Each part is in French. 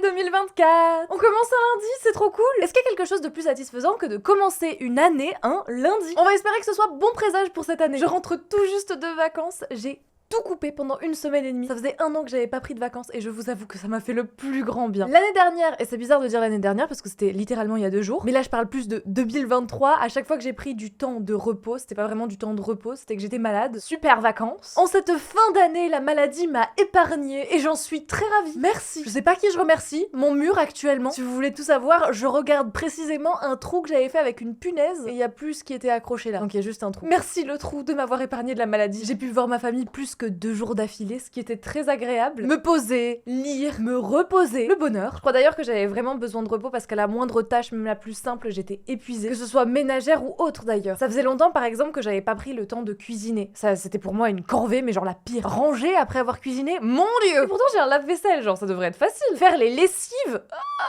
l'année 2024. On commence un lundi, c'est trop cool. Est-ce qu'il y a quelque chose de plus satisfaisant que de commencer une année un lundi? On va espérer que ce soit bon présage pour cette année. Je rentre tout juste de vacances, j'ai tout coupé pendant 1 semaine et demie. Ça faisait 1 an que j'avais pas pris de vacances et je vous avoue que ça m'a fait le plus grand bien. L'année dernière, et c'est bizarre de dire l'année dernière parce que c'était littéralement il y a 2 jours, mais là je parle plus de 2023, à chaque fois que j'ai pris du temps de repos, c'était pas vraiment du temps de repos, c'était que j'étais malade. Super vacances. En cette fin d'année, la maladie m'a épargnée et j'en suis très ravie. Merci. Je sais pas qui je remercie, mon mur actuellement. Si vous voulez tout savoir, je regarde précisément un trou que j'avais fait avec une punaise et il y a plus qui était accroché là. Donc il y a juste un trou. Merci le trou de m'avoir épargné de la maladie. J'ai pu voir ma famille plus que 2 jours d'affilée, ce qui était très agréable. Me poser, lire, me reposer. Le bonheur. Je crois d'ailleurs que j'avais vraiment besoin de repos parce qu'à la moindre tâche, même la plus simple, j'étais épuisée. Que ce soit ménagère ou autre d'ailleurs. Ça faisait longtemps par exemple que j'avais pas pris le temps de cuisiner. Ça c'était pour moi une corvée, mais genre la pire. Ranger après avoir cuisiné, mon dieu! Et pourtant j'ai un lave-vaisselle, genre ça devrait être facile. Faire les lessives,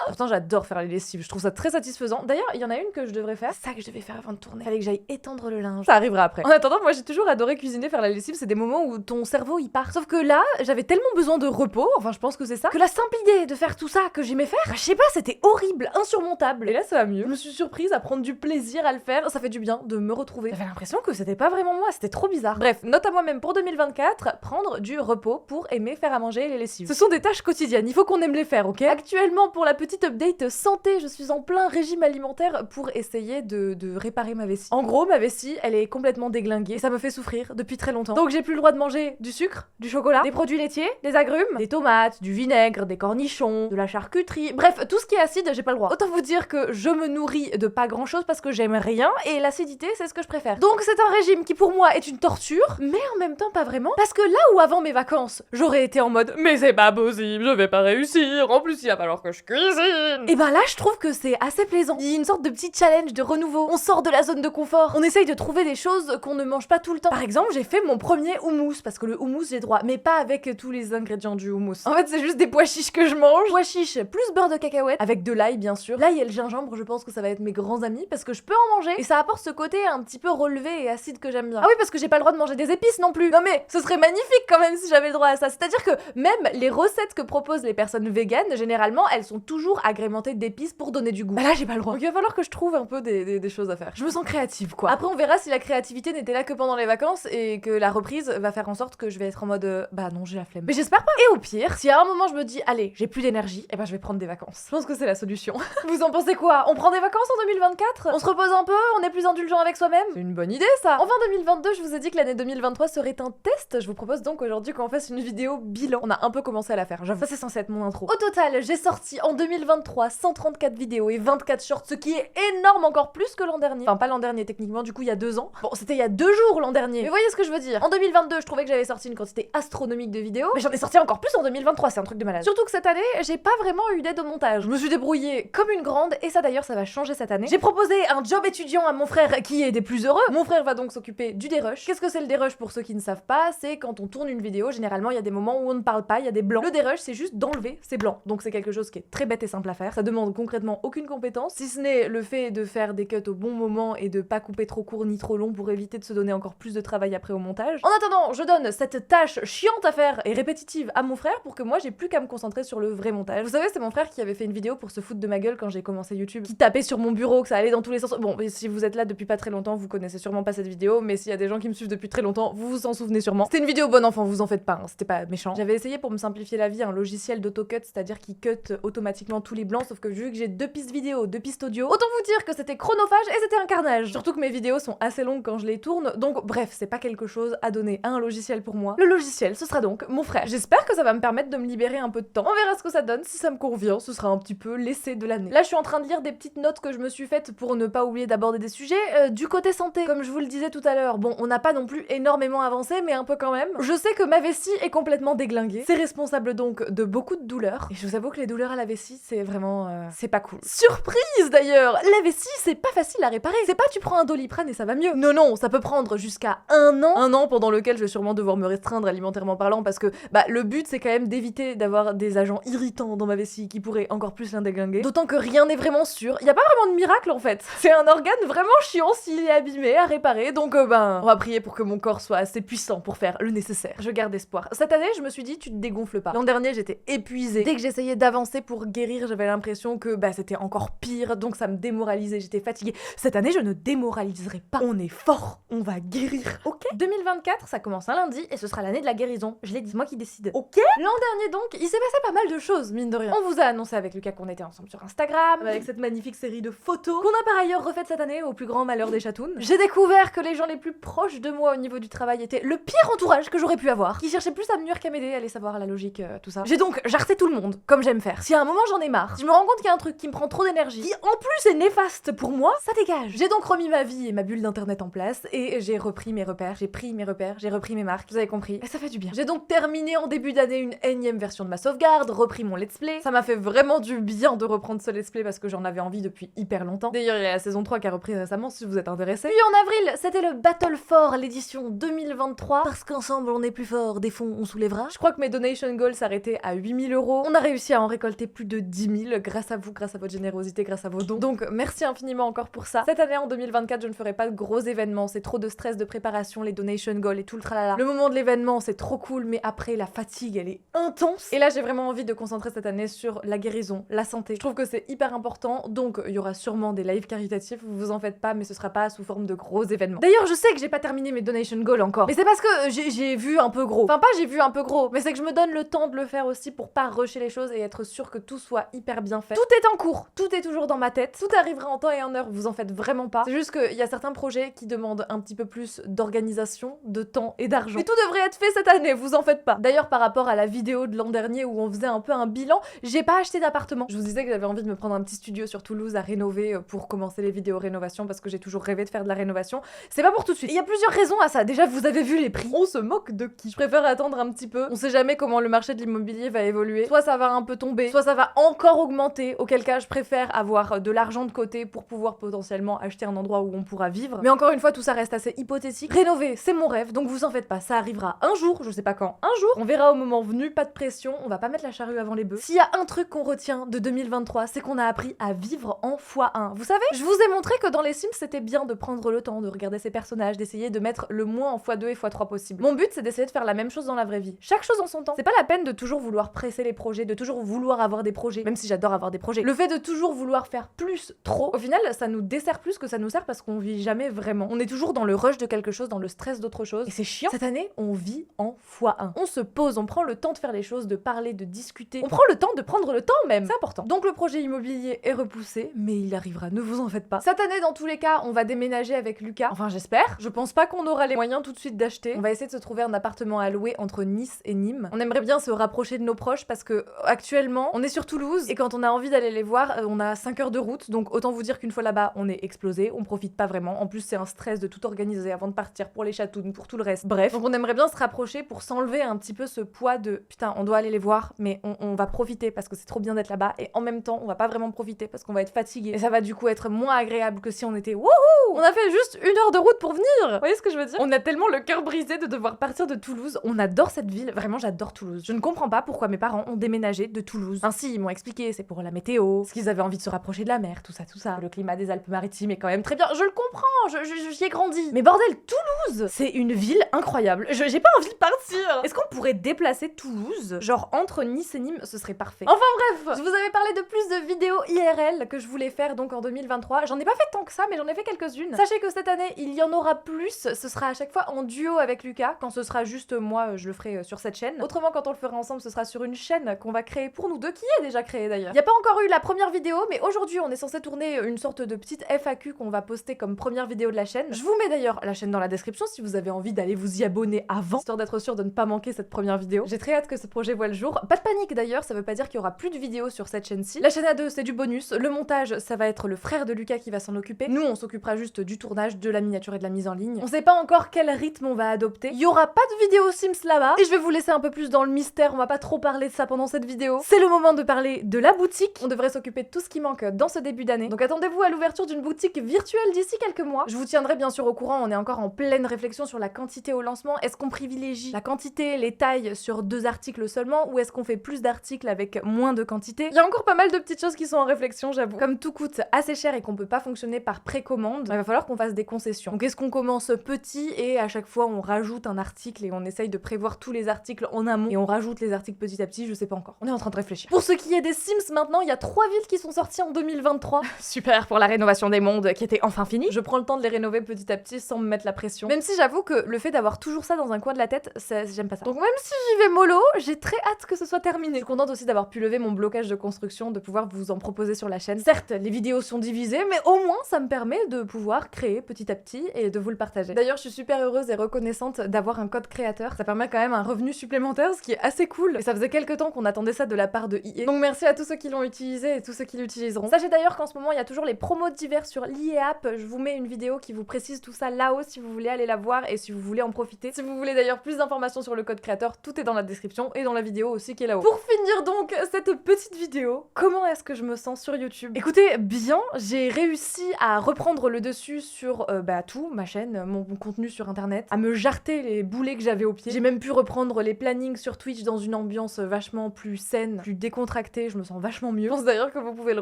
pourtant j'adore faire les lessives, je trouve ça très satisfaisant. D'ailleurs, il y en a une que je devrais faire, c'est ça que je devais faire avant de tourner. Fallait que j'aille étendre le linge. Ça arrivera après. En attendant, moi j'ai toujours adoré cuisiner, faire la lessive, c'est des moments où ton cerveau il part. Sauf que là, j'avais tellement besoin de repos, enfin je pense que c'est ça, que la simple idée de faire tout ça que j'aimais faire, je sais pas, c'était horrible, insurmontable. Et là ça va mieux. Je me suis surprise à prendre du plaisir à le faire, ça fait du bien de me retrouver. J'avais l'impression que c'était pas vraiment moi, c'était trop bizarre. Bref, note à moi-même pour 2024, prendre du repos pour aimer faire à manger et les lessives. Ce sont des tâches quotidiennes, il faut qu'on aime les faire, ok? Actuellement, pour la petite update santé, je suis en plein régime alimentaire pour essayer de réparer ma vessie. En gros, ma vessie, elle est complètement déglinguée et ça me fait souffrir depuis très longtemps. Donc j'ai plus le droit de manger du sucre, du chocolat, des produits laitiers, des agrumes, des tomates, du vinaigre, des cornichons, de la charcuterie, bref, tout ce qui est acide, j'ai pas le droit. Autant vous dire que je me nourris de pas grand chose parce que j'aime rien et l'acidité, c'est ce que je préfère. Donc c'est un régime qui pour moi est une torture, mais en même temps pas vraiment, parce que là où avant mes vacances, j'aurais été en mode mais c'est pas possible, je vais pas réussir, en plus il va falloir que je cuisine. Et ben là je trouve que c'est assez plaisant. Il y a une sorte de petit challenge de renouveau. On sort de la zone de confort, on essaye de trouver des choses qu'on ne mange pas tout le temps. Par exemple, j'ai fait mon premier houmous parce que le houmous j'ai droit, mais pas avec tous les ingrédients du houmous. En fait, c'est juste des pois chiches que je mange. Pois chiches plus beurre de cacahuète avec de l'ail bien sûr. L'ail et le gingembre, je pense que ça va être mes grands amis parce que je peux en manger et ça apporte ce côté un petit peu relevé et acide que j'aime bien. Ah oui, parce que j'ai pas le droit de manger des épices non plus. Non mais ce serait magnifique quand même si j'avais le droit à ça. C'est-à-dire que même les recettes que proposent les personnes véganes, généralement, elles sont toujours agrémentées d'épices pour donner du goût. Bah là, j'ai pas le droit. Donc il va falloir que je trouve un peu des choses à faire. Je me sens créative quoi. Après, on verra si la créativité n'était là que pendant les vacances et que la reprise va faire en sorte que je vais être en mode bah non, j'ai la flemme. Mais j'espère pas. Et au pire, si à un moment je me dis allez, j'ai plus d'énergie, et ben je vais prendre des vacances. Je pense que c'est la solution. Vous en pensez quoi? On prend des vacances en 2024? On se repose un peu? On est plus indulgent avec soi-même? C'est une bonne idée ça. Enfin 2022, je vous ai dit que l'année 2023 serait un test. Je vous propose donc aujourd'hui qu'on fasse une vidéo bilan. On a un peu commencé à la faire, j'avoue. Ça c'est censé être mon intro. Au total, j'ai sorti en 2023 134 vidéos et 24 shorts, ce qui est énorme, encore plus que l'an dernier. Enfin pas l'an dernier techniquement, du coup il y a 2 ans. Bon, c'était il y a 2 jours l'an dernier. Mais voyez ce que je veux dire. En 2022, je trouvais que j'avais sorti une quantité astronomique de vidéos, mais j'en ai sorti encore plus en 2023, c'est un truc de malade. Surtout que cette année, j'ai pas vraiment eu d'aide au montage. Je me suis débrouillée comme une grande et ça d'ailleurs ça va changer cette année. J'ai proposé un job étudiant à mon frère qui est des plus heureux. Mon frère va donc s'occuper du dérush. Qu'est-ce que c'est le dérush pour ceux qui ne savent pas? C'est quand on tourne une vidéo, généralement il y a des moments où on ne parle pas, il y a des blancs. Le dérush c'est juste d'enlever ces blancs. Donc c'est quelque chose qui est très bête et simple à faire. Ça demande concrètement aucune compétence, si ce n'est le fait de faire des cuts au bon moment et de pas couper trop court ni trop long pour éviter de se donner encore plus de travail après au montage. En attendant, je donne cette tâche chiante à faire et répétitive à mon frère pour que moi j'ai plus qu'à me concentrer sur le vrai montage. Vous savez, c'est mon frère qui avait fait une vidéo pour se foutre de ma gueule quand j'ai commencé YouTube, qui tapait sur mon bureau, que ça allait dans tous les sens. Bon, si vous êtes là depuis pas très longtemps, vous connaissez sûrement pas cette vidéo, mais s'il y a des gens qui me suivent depuis très longtemps, vous vous en souvenez sûrement. C'était une vidéo bon enfant, vous en faites pas, hein, c'était pas méchant. J'avais essayé pour me simplifier la vie un logiciel d'autocut, c'est-à-dire qui cut automatiquement tous les blancs, sauf que vu que j'ai 2 pistes vidéo, 2 pistes audio, autant vous dire que c'était chronophage et c'était un carnage. Surtout que mes vidéos sont assez longues quand je les tourne, donc bref, c'est pas quelque chose à donner à un logiciel pour moi. Le logiciel, ce sera donc mon frère. J'espère que ça va me permettre de me libérer un peu de temps. On verra ce que ça donne, si ça me convient, ce sera un petit peu l'essai de l'année. Là, je suis en train de lire des petites notes que je me suis faites pour ne pas oublier d'aborder des sujets. Du côté santé, comme je vous le disais tout à l'heure, bon, on n'a pas non plus énormément avancé, mais un peu quand même. Je sais que ma vessie est complètement déglinguée. C'est responsable donc de beaucoup de douleurs. Et je vous avoue que les douleurs à la vessie, vessie, c'est vraiment... c'est pas cool. Surprise d'ailleurs! La vessie, c'est pas facile à réparer. C'est pas tu prends un Doliprane et ça va mieux. Non, non, ça peut prendre jusqu'à 1 an. 1 an pendant lequel je vais sûrement devoir me restreindre alimentairement parlant parce que le but c'est quand même d'éviter d'avoir des agents irritants dans ma vessie qui pourraient encore plus l'indéglinguer. D'autant que rien n'est vraiment sûr. Y a pas vraiment de miracle en fait. C'est un organe vraiment chiant s'il est abîmé à réparer. Donc on va prier pour que mon corps soit assez puissant pour faire le nécessaire. Je garde espoir. Cette année, je me suis dit, tu te dégonfles pas. L'an dernier, j'étais épuisée. Dès que j'essayais d'avancer pour guérir, j'avais l'impression que c'était encore pire, donc ça me démoralisait, j'étais fatiguée. Cette année, je ne démoraliserai pas. On est fort, on va guérir, ok? 2024, ça commence un lundi et ce sera l'année de la guérison. Je l'ai dit, c'est moi qui décide. Ok? L'an dernier donc, il s'est passé pas mal de choses, mine de rien. On vous a annoncé avec Lucas qu'on était ensemble sur Instagram, avec cette magnifique série de photos, qu'on a par ailleurs refaite cette année au plus grand malheur des chatounes. J'ai découvert que les gens les plus proches de moi au niveau du travail étaient le pire entourage que j'aurais pu avoir, qui cherchait plus à me nuire qu'à m'aider, allez savoir la logique, tout ça. J'ai donc jarté tout le monde, comme j'aime faire. Si à un moment j'en ai marre, si je me rends compte qu'il y a un truc qui me prend trop d'énergie, qui en plus est néfaste pour moi, ça dégage. J'ai donc remis ma vie et ma bulle d'internet en place, et j'ai repris mes repères, j'ai pris mes repères, j'ai repris mes marques, vous avez compris, et ça fait du bien. J'ai donc terminé en début d'année une énième version de ma sauvegarde, repris mon let's play, ça m'a fait vraiment du bien de reprendre ce let's play parce que j'en avais envie depuis hyper longtemps. D'ailleurs il y a la saison 3 qui a repris récemment si vous êtes intéressés. Puis en avril, c'était le Battle for l'édition 2023, parce qu'ensemble on est plus fort, des fonds on soulèvera. Je crois que mes donation goals s'arrêtaient à 8 000 €. On a réussi à en récolter plus de 10 000 grâce à vous, grâce à votre générosité, grâce à vos dons. Donc merci infiniment encore pour ça. Cette année en 2024, je ne ferai pas de gros événements, c'est trop de stress de préparation, les donation goals et tout le tralala. Le moment de l'événement c'est trop cool, mais après la fatigue elle est intense. Et là j'ai vraiment envie de concentrer cette année sur la guérison, la santé. Je trouve que c'est hyper important, donc il y aura sûrement des lives caritatifs, vous en faites pas, mais ce sera pas sous forme de gros événements. D'ailleurs je sais que j'ai pas terminé mes donation goals encore, mais c'est parce que j'ai vu un peu gros. Enfin pas j'ai vu un peu gros, mais c'est que je me donne le temps de le faire aussi pour pas rusher les choses et être sûr que tout soit hyper bien fait. Tout est en cours, tout est toujours dans ma tête, tout arrivera en temps et en heure, vous en faites vraiment pas. C'est juste qu'il y a certains projets qui demandent un petit peu plus d'organisation, de temps et d'argent. Et tout devrait être fait cette année, vous en faites pas. D'ailleurs par rapport à la vidéo de l'an dernier où on faisait un peu un bilan, j'ai pas acheté d'appartement. Je vous disais que j'avais envie de me prendre un petit studio sur Toulouse à rénover pour commencer les vidéos rénovation parce que j'ai toujours rêvé de faire de la rénovation. C'est pas pour tout de suite. Il y a plusieurs raisons à ça. Déjà vous avez vu les prix. On se moque de qui? Je préfère attendre un petit peu. On sait jamais comment le marché de l'immobilier va évoluer. Soit ça va un peu tomber, soit ça va encore augmenter, auquel cas je préfère avoir de l'argent de côté pour pouvoir potentiellement acheter un endroit où on pourra vivre. Mais encore une fois, tout ça reste assez hypothétique. Rénover, c'est mon rêve, donc vous en faites pas, ça arrivera un jour, je sais pas quand, un jour, on verra au moment venu, pas de pression, on va pas mettre la charrue avant les bœufs. S'il y a un truc qu'on retient de 2023, c'est qu'on a appris à vivre en x1. Vous savez, je vous ai montré que dans les Sims, c'était bien de prendre le temps, de regarder ses personnages, d'essayer de mettre le moins en x2 et x3 possible. Mon but, c'est d'essayer de faire la même chose dans la vraie vie. Chaque chose en son temps. C'est pas la peine de toujours vouloir presser les projets, de toujours vouloir avoir des projets, même si j'adore avoir des projets. Le fait de toujours vouloir faire plus, trop, au final, ça nous dessert plus que ça nous sert parce qu'on vit jamais vraiment. On est toujours dans le rush de quelque chose, dans le stress d'autre chose. Et c'est chiant. Cette année, on vit en x1. On se pose, on prend le temps de faire les choses, de parler, de discuter. On prend le temps de prendre le temps même. C'est important. Donc le projet immobilier est repoussé, mais il arrivera, ne vous en faites pas. Cette année, dans tous les cas, on va déménager avec Lucas. Enfin, j'espère. Je pense pas qu'on aura les moyens tout de suite d'acheter. On va essayer de se trouver un appartement à louer entre Nice et Nîmes. On aimerait bien se rapprocher de nos proches parce que actuellement, on est sur Toulouse et quand on a envie d'aller les voir, on a 5 heures de route. Donc autant vous dire qu'une fois là-bas, on est explosé, on profite pas vraiment. En plus, c'est un stress de tout organiser avant de partir pour les chatounes, pour tout le reste. Bref, donc on aimerait bien se rapprocher pour s'enlever un petit peu ce poids de putain, on doit aller les voir, mais on va profiter parce que c'est trop bien d'être là-bas et en même temps, on va pas vraiment profiter parce qu'on va être fatigué. Et ça va du coup être moins agréable que si on était wouhou! On a fait juste 1 heure de route pour venir! Vous voyez ce que je veux dire? On a tellement le cœur brisé de devoir partir de Toulouse. On adore cette ville, vraiment j'adore Toulouse. Je ne comprends pas pourquoi mes parents ont déménagé de Toulouse. Ainsi, ils m'ont expliqué, c'est pour la météo, parce qu'ils avaient envie de se rapprocher de la mer, tout ça, tout ça. Le climat des Alpes-Maritimes est quand même très bien. Je le comprends, j'y ai grandi. Mais bordel, Toulouse, c'est une ville incroyable. J'ai pas envie de partir. Est-ce qu'on pourrait déplacer Toulouse? Genre entre Nice et Nîmes, ce serait parfait. Enfin bref, je vous avais parlé de plus de vidéos IRL que je voulais faire donc en 2023. J'en ai pas fait tant que ça, mais j'en ai fait quelques-unes. Sachez que cette année, il y en aura plus. Ce sera à chaque fois en duo avec Lucas. Quand ce sera juste moi, je le ferai sur cette chaîne. Autrement, quand on le fera ensemble, ce sera sur une chaîne qu'on va créer pour nous deux, qui est déjà créée d'ailleurs. Il n'y a pas encore eu la première vidéo, mais aujourd'hui, on est censé tourner une sorte de petite FAQ qu'on va poster comme première vidéo de la chaîne. Je vous mets d'ailleurs la chaîne dans la description si vous avez envie d'aller vous y abonner avant, histoire d'être sûr de ne pas manquer cette première vidéo. J'ai très hâte que ce projet voit le jour. Pas de panique d'ailleurs, ça veut pas dire qu'il y aura plus de vidéos sur cette chaîne-ci. La chaîne à 2, c'est du bonus. Le montage, ça va être le frère de Lucas qui va s'en occuper. Nous, on s'occupera juste du tournage, de la miniature et de la mise en ligne. On sait pas encore quel rythme on va adopter. Il y aura pas de vidéo Sims là-bas. Et je vais vous laisser un peu plus dans le mystère, on va pas trop parler de ça pendant cette vidéo. C'est le moment de parler parler de la boutique. On devrait s'occuper de tout ce qui manque dans ce début d'année. Donc attendez-vous à l'ouverture d'une boutique virtuelle d'ici quelques mois. Je vous tiendrai bien sûr au courant, on est encore en pleine réflexion sur la quantité au lancement. Est-ce qu'on privilégie la quantité, les tailles sur 2 articles seulement, ou est-ce qu'on fait plus d'articles avec moins de quantité? Il y a encore pas mal de petites choses qui sont en réflexion, j'avoue. Comme tout coûte assez cher et qu'on peut pas fonctionner par précommande, il va falloir qu'on fasse des concessions. Donc est-ce qu'on commence petit et à chaque fois on rajoute un article et on essaye de prévoir tous les articles en amont et on rajoute les articles petit à petit? Je sais pas encore. On est en train de réfléchir. Pour ce qui est des Sims maintenant, il y a 3 villes qui sont sorties en 2023. Super pour la rénovation des mondes qui était enfin finie. Je prends le temps de les rénover petit à petit sans me mettre la pression. Même si j'avoue que le fait d'avoir toujours ça dans un coin de la tête, j'aime pas ça. Donc même si j'y vais mollo, j'ai très hâte que ce soit terminé. Je suis contente aussi d'avoir pu lever mon blocage de construction, de pouvoir vous en proposer sur la chaîne. Certes, les vidéos sont divisées, mais au moins ça me permet de pouvoir créer petit à petit et de vous le partager. D'ailleurs, je suis super heureuse et reconnaissante d'avoir un code créateur. Ça permet quand même un revenu supplémentaire, ce qui est assez cool. Et ça faisait quelques temps qu'on attendait ça de la part de EA. Donc merci à tous ceux qui l'ont utilisé et tous ceux qui l'utiliseront. Sachez d'ailleurs qu'en ce moment, il y a toujours les promos d'hiver sur l'EA App. Je vous mets une vidéo qui vous précise tout ça là-haut si vous voulez aller la voir et si vous voulez en profiter. Si vous voulez d'ailleurs plus d'informations sur le code créateur, tout est dans la description et dans la vidéo aussi qui est là-haut. Pour finir donc cette petite vidéo, comment est-ce que je me sens sur YouTube? Écoutez, bien, j'ai réussi à reprendre le dessus sur tout, ma chaîne, mon contenu sur internet, à me jarter les boulets que j'avais au pied. J'ai même pu reprendre les plannings sur Twitch dans une ambiance vachement plus saine, plus décontractée, je me sens vachement mieux. Je pense d'ailleurs que vous pouvez le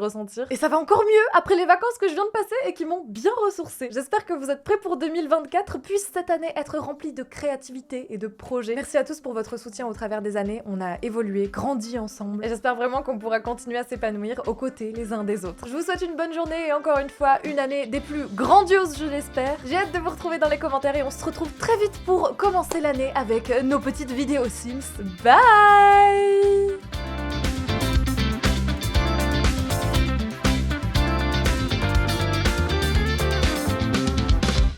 ressentir. Et ça va encore mieux après les vacances que je viens de passer et qui m'ont bien ressourcée. J'espère que vous êtes prêts pour 2024, puisse cette année être remplie de créativité et de projets. Merci à tous pour votre soutien au travers des années, on a évolué, grandi ensemble, et j'espère vraiment qu'on pourra continuer à s'épanouir aux côtés les uns des autres. Je vous souhaite une bonne journée et encore une fois, une année des plus grandioses, je l'espère. J'ai hâte de vous retrouver dans les commentaires et on se retrouve très vite pour commencer l'année avec nos petites vidéos Sims. Bye!